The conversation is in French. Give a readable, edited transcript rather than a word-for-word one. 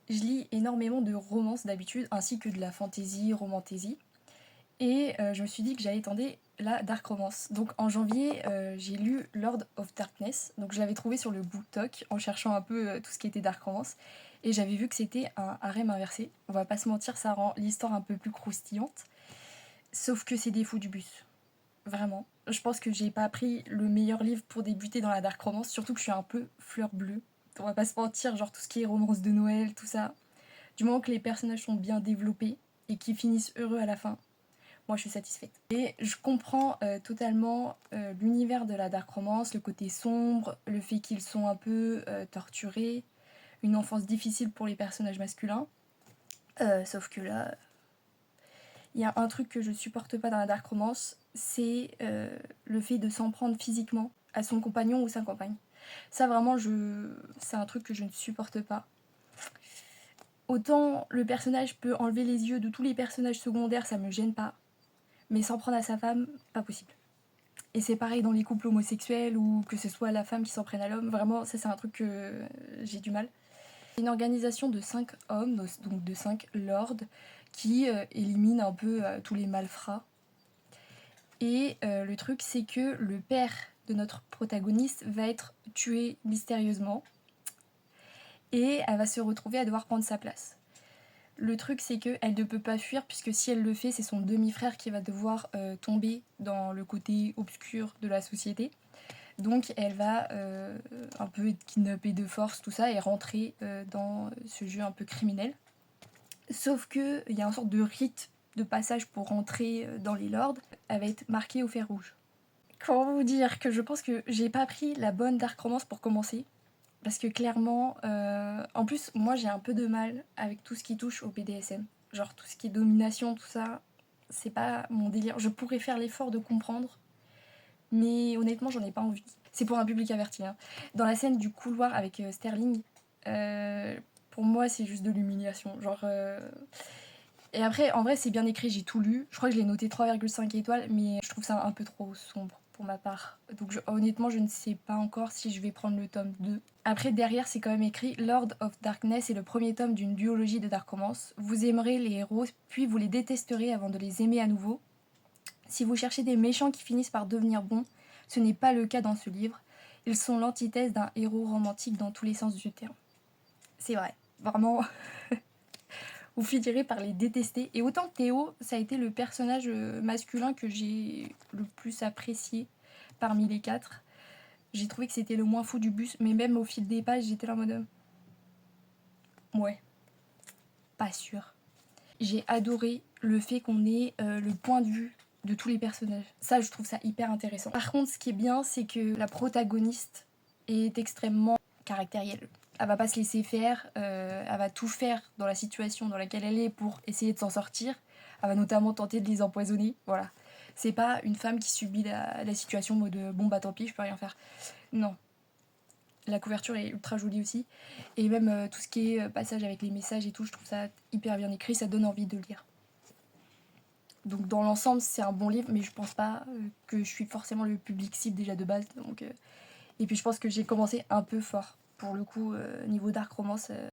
je lis énormément de romances d'habitude, ainsi que de la fantasy, romantasy. Et je me suis dit que j'allais tenter la dark romance. Donc en janvier, j'ai lu Lord of Darkness. Donc je l'avais trouvé sur le BookTok en cherchant un peu tout ce qui était dark romance. Et j'avais vu que c'était un harem inversé. On va pas se mentir, ça rend l'histoire un peu plus croustillante. Sauf que c'est des fous du bus. Vraiment. Je pense que j'ai pas pris le meilleur livre pour débuter dans la dark romance. Surtout que je suis un peu fleur bleue. On va pas se mentir, genre tout ce qui est romance de Noël, tout ça. Du moment que les personnages sont bien développés et qu'ils finissent heureux à la fin, moi je suis satisfaite. Et je comprends totalement l'univers de la dark romance, le côté sombre, le fait qu'ils sont un peu torturés, une enfance difficile pour les personnages masculins. Sauf que là, il y a un truc que je supporte pas dans la dark romance, c'est le fait de s'en prendre physiquement à son compagnon ou sa compagne. Ça vraiment, c'est un truc que je ne supporte pas. Autant le personnage peut enlever les yeux de tous les personnages secondaires, ça me gêne pas. Mais s'en prendre à sa femme, pas possible. Et c'est pareil dans les couples homosexuels ou que ce soit la femme qui s'en prenne à l'homme. Vraiment, ça c'est un truc que j'ai du mal. C'est une organisation de 5 hommes, donc de 5 lords, qui élimine un peu tous les malfrats. Et le truc c'est que le père de notre protagoniste va être tué mystérieusement. Et elle va se retrouver à devoir prendre sa place. Le truc, c'est qu'elle ne peut pas fuir, puisque si elle le fait, c'est son demi-frère qui va devoir tomber dans le côté obscur de la société. Donc elle va un peu être kidnappée de force, tout ça, et rentrer dans ce jeu un peu criminel. Sauf qu'il y a une sorte de rite de passage pour rentrer dans les lords. Elle va être marquée au fer rouge. Comment vous dire que je pense que j'ai pas pris la bonne dark romance pour commencer. Parce que clairement, en plus, moi j'ai un peu de mal avec tout ce qui touche au BDSM. Genre tout ce qui est domination, tout ça, c'est pas mon délire. Je pourrais faire l'effort de comprendre, mais honnêtement, j'en ai pas envie. C'est pour un public averti. Hein. Dans la scène du couloir avec Sterling, pour moi, c'est juste de l'humiliation. Genre. Et après, en vrai, c'est bien écrit, j'ai tout lu. Je crois que je l'ai noté 3,5 étoiles, mais je trouve ça un peu trop sombre pour ma part. Donc honnêtement, je ne sais pas encore si je vais prendre le tome 2. Après, derrière, c'est quand même écrit Lord of Darkness est le premier tome d'une duologie de dark romance. Vous aimerez les héros, puis vous les détesterez avant de les aimer à nouveau. Si vous cherchez des méchants qui finissent par devenir bons, ce n'est pas le cas dans ce livre. Ils sont l'antithèse d'un héros romantique dans tous les sens du terme. C'est vrai, vraiment, vous finirez par les détester. Et autant Théo, ça a été le personnage masculin que j'ai le plus apprécié parmi les 4. J'ai trouvé que c'était le moins fou du bus, mais même au fil des pages, j'étais là en mode... Ouais, pas sûr. J'ai adoré le fait qu'on ait le point de vue de tous les personnages. Ça, je trouve ça hyper intéressant. Par contre, ce qui est bien, c'est que la protagoniste est extrêmement caractérielle. Elle va pas se laisser faire, elle va tout faire dans la situation dans laquelle elle est pour essayer de s'en sortir. Elle va notamment tenter de les empoisonner, voilà. C'est pas une femme qui subit la situation en mode bon bah tant pis, je peux rien faire. Non. La couverture est ultra jolie aussi. Et même tout ce qui est passage avec les messages et tout, je trouve ça hyper bien écrit, ça donne envie de le lire. Donc dans l'ensemble, c'est un bon livre, mais je pense pas que je suis forcément le public cible déjà de base. Donc, et puis je pense que j'ai commencé un peu fort. Pour le coup, niveau dark romance,